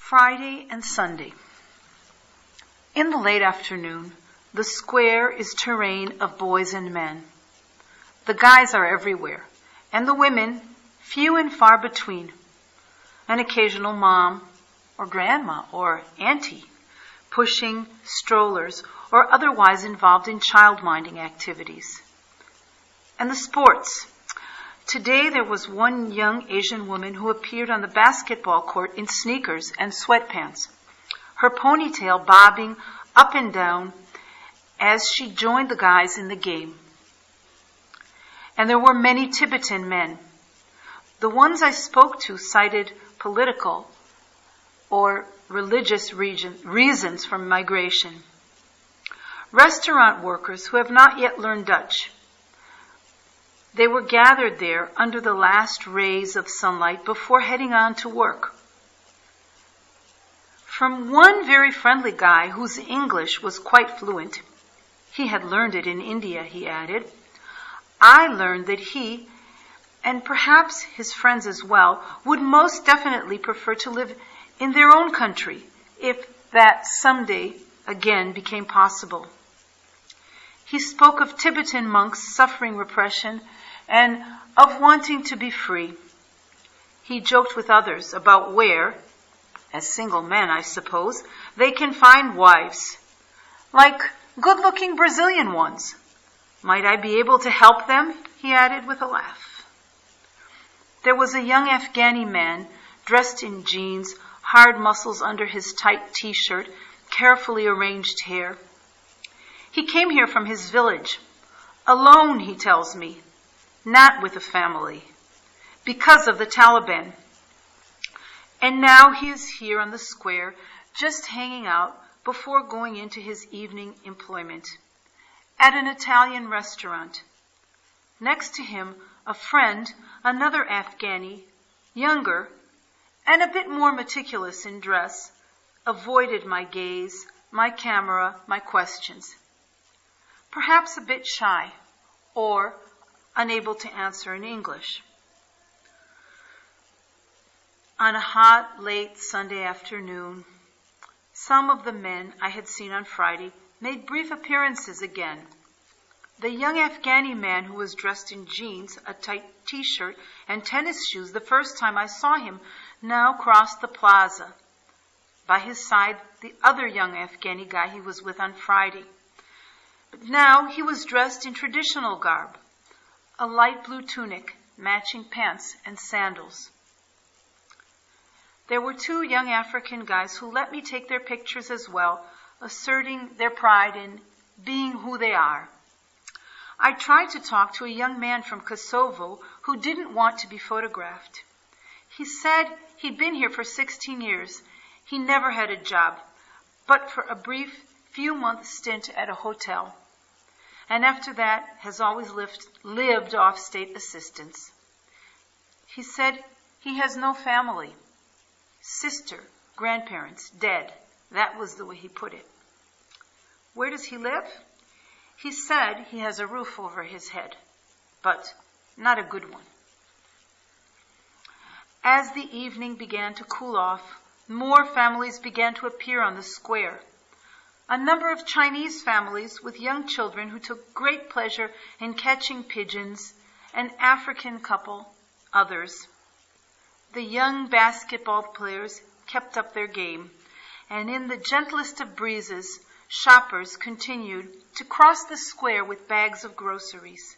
Friday and Sunday. In the late afternoon, the square is terrain of boys and men. The guys are everywhere, and the women few and far between. An occasional mom or grandma or auntie pushing strollers or otherwise involved in child-minding activities. And the sports. Today there was one young Asian woman who appeared on the basketball court in sneakers and sweatpants, her ponytail bobbing up and down as she joined the guys in the game. And there were many Tibetan men. The ones I spoke to cited political or religious reasons for migration. Restaurant workers who have not yet learned Dutch. They were gathered there under the last rays of sunlight before heading on to work. From one very friendly guy whose English was quite fluent, he had learned it in India, he added, I learned that he, and perhaps his friends as well, would most definitely prefer to live in their own country if that someday again became possible. He spoke of Tibetan monks suffering repression and of wanting to be free. He joked with others about where, as single men I suppose, they can find wives, like good-looking Brazilian ones. Might I be able to help them? He added with a laugh. There was a young Afghani man dressed in jeans, hard muscles under his tight t-shirt, carefully arranged hair. He came here from his village, alone, he tells me, not with a family, because of the Taliban. And now he is here on the square, just hanging out before going into his evening employment at an Italian restaurant. Next to him, a friend, another Afghani, younger, and a bit more meticulous in dress, avoided my gaze, my camera, my questions. Perhaps a bit shy, or unable to answer in English. On a hot, late Sunday afternoon, some of the men I had seen on Friday made brief appearances again. The young Afghani man who was dressed in jeans, a tight t-shirt, and tennis shoes the first time I saw him now crossed the plaza. By his side, the other young Afghani guy he was with on Friday. But now he was dressed in traditional garb, a light blue tunic, matching pants and sandals. There were two young African guys who let me take their pictures as well, asserting their pride in being who they are. I tried to talk to a young man from Kosovo who didn't want to be photographed. He said he'd been here for 16 years. He never had a job, but for a brief few-month stint at a hotel. And after that has always lived off state assistance. He said he has no family. Sister, grandparents, dead. That was the way he put it. Where does he live? He said he has a roof over his head, but not a good one. As the evening began to cool off, more families began to appear on the square. A number of Chinese families with young children who took great pleasure in catching pigeons, an African couple, others. The young basketball players kept up their game, and in the gentlest of breezes, shoppers continued to cross the square with bags of groceries.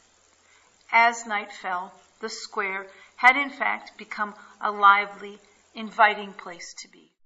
As night fell, the square had in fact become a lively, inviting place to be.